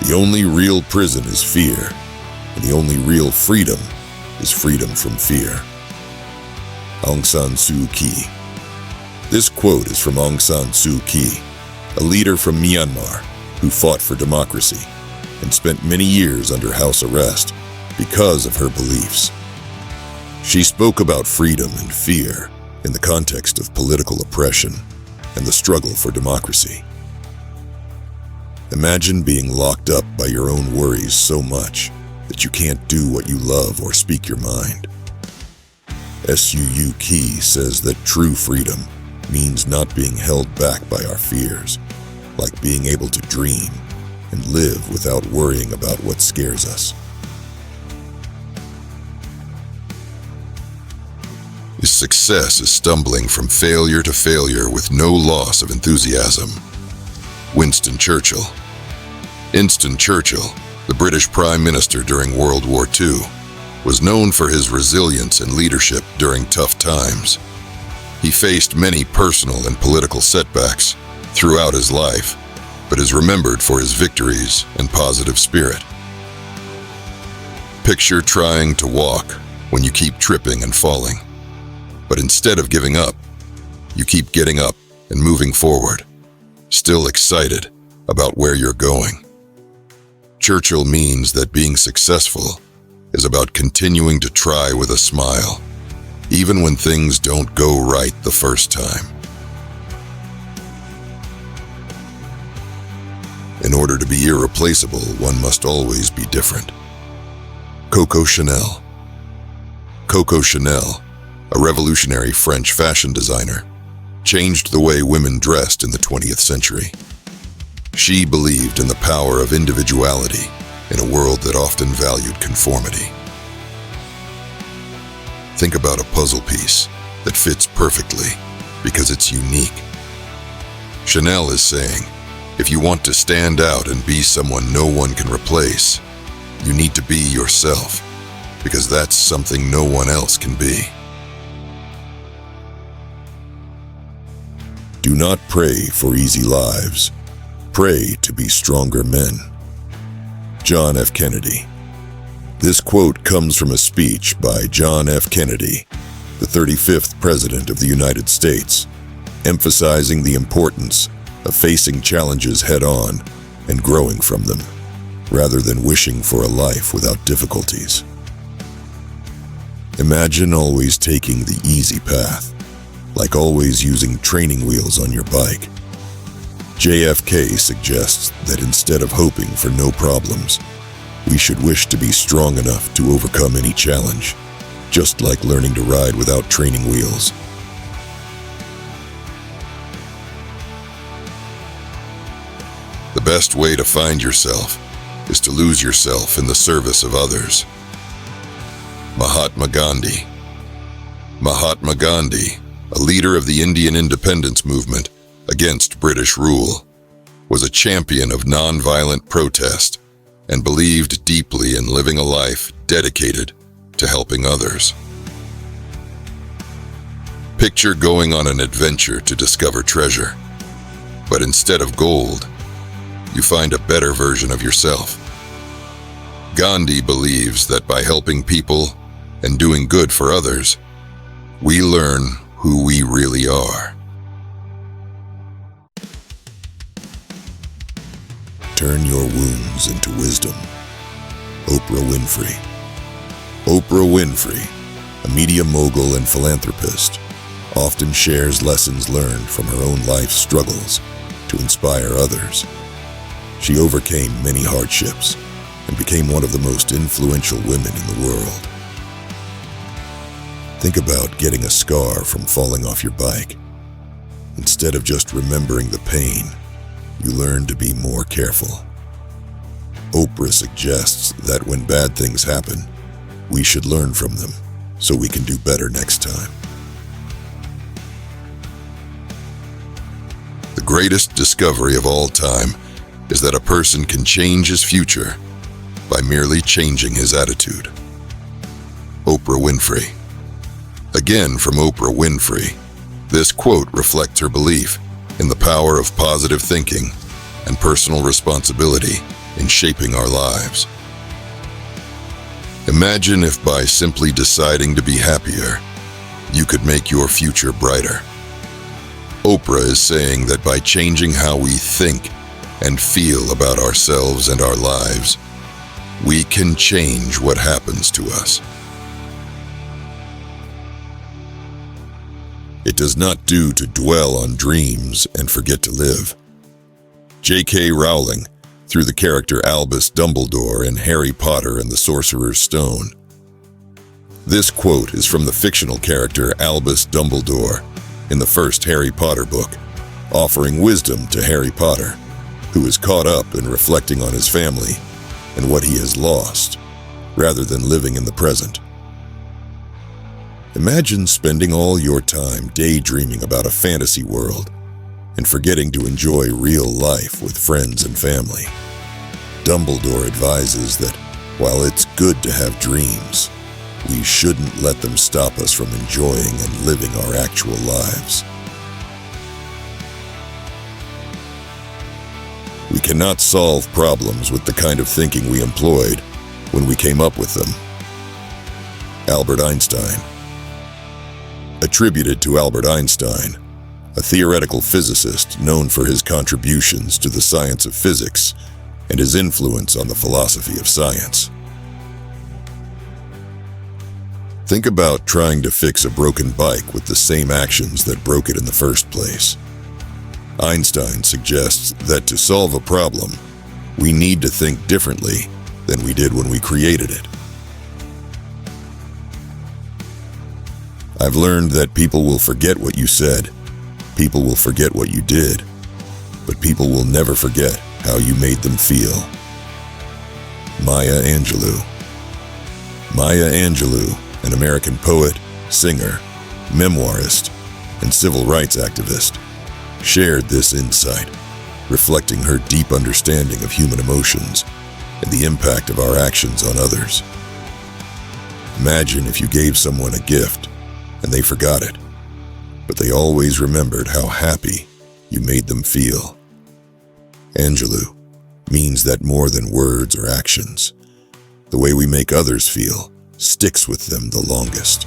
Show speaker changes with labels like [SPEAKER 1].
[SPEAKER 1] The only real prison is fear, and the only real freedom is freedom from fear. Aung San Suu Kyi. This quote is from Aung San Suu Kyi, a leader from Myanmar who fought for democracy and spent many years under house arrest because of her beliefs. She spoke about freedom and fear in the context of political oppression and the struggle for democracy. Imagine being locked up by your own worries so much that you can't do what you love or speak your mind. Suu Kyi says that true freedom means not being held back by our fears, like being able to dream and live without worrying about what scares us. His success is stumbling from failure to failure with no loss of enthusiasm. Winston Churchill. Winston Churchill, the British Prime Minister during World War II, was known for his resilience and leadership during tough times. He faced many personal and political setbacks throughout his life, but is remembered for his victories and positive spirit. Picture trying to walk when you keep tripping and falling, but instead of giving up, you keep getting up and moving forward, still excited about where you're going. Churchill means that being successful is about continuing to try with a smile, even when things don't go right the first time. In order to be irreplaceable, one must always be different. Coco Chanel. Coco Chanel, a revolutionary French fashion designer, changed the way women dressed in the 20th century. She believed in the power of individuality in a world that often valued conformity. Think about a puzzle piece that fits perfectly because it's unique. Chanel is saying, if you want to stand out and be someone no one can replace, you need to be yourself, because that's something no one else can be. Do not pray for easy lives. Pray to be stronger men. John F. Kennedy. This quote comes from a speech by John F. Kennedy, the 35th President of the United States, emphasizing the importance of facing challenges head-on and growing from them, rather than wishing for a life without difficulties. Imagine always taking the easy path, like always using training wheels on your bike. JFK suggests that instead of hoping for no problems, we should wish to be strong enough to overcome any challenge, just like learning to ride without training wheels. The best way to find yourself is to lose yourself in the service of others. Mahatma Gandhi. Mahatma Gandhi, a leader of the Indian independence movement against British rule, was a champion of nonviolent protest and believed deeply in living a life dedicated to helping others. Picture going on an adventure to discover treasure, but instead of gold, you find a better version of yourself. Gandhi believes that by helping people and doing good for others, we learn who we really are. Turn your wounds into wisdom. Oprah Winfrey. Oprah Winfrey, a media mogul and philanthropist, often shares lessons learned from her own life's struggles to inspire others. She overcame many hardships and became one of the most influential women in the world. Think about getting a scar from falling off your bike. Instead of just remembering the pain, you learn to be more careful. Oprah suggests that when bad things happen, we should learn from them so we can do better next time. The greatest discovery of all time is that a person can change his future by merely changing his attitude. Oprah Winfrey. Again from Oprah Winfrey, this quote reflects her belief in the power of positive thinking and personal responsibility in shaping our lives. Imagine if by simply deciding to be happier, you could make your future brighter. Oprah is saying that by changing how we think and feel about ourselves and our lives, we can change what happens to us. It does not do to dwell on dreams and forget to live. J.K. Rowling, through the character Albus Dumbledore in Harry Potter and the Sorcerer's Stone. This quote is from the fictional character Albus Dumbledore in the first Harry Potter book, offering wisdom to Harry Potter, who is caught up in reflecting on his family and what he has lost, rather than living in the present. Imagine spending all your time daydreaming about a fantasy world and forgetting to enjoy real life with friends and family. Dumbledore advises that while it's good to have dreams, we shouldn't let them stop us from enjoying and living our actual lives. We cannot solve problems with the kind of thinking we employed when we came up with them. Albert Einstein. Attributed to Albert Einstein, a theoretical physicist known for his contributions to the science of physics and his influence on the philosophy of science. Think about trying to fix a broken bike with the same actions that broke it in the first place. Einstein suggests that to solve a problem, we need to think differently than we did when we created it. I've learned that people will forget what you said, people will forget what you did, but people will never forget how you made them feel. Maya Angelou. Maya Angelou, an American poet, singer, memoirist, and civil rights activist, shared this insight, reflecting her deep understanding of human emotions and the impact of our actions on others. Imagine if you gave someone a gift and they forgot it, but they always remembered how happy you made them feel. Angelou means that more than words or actions, the way we make others feel sticks with them the longest.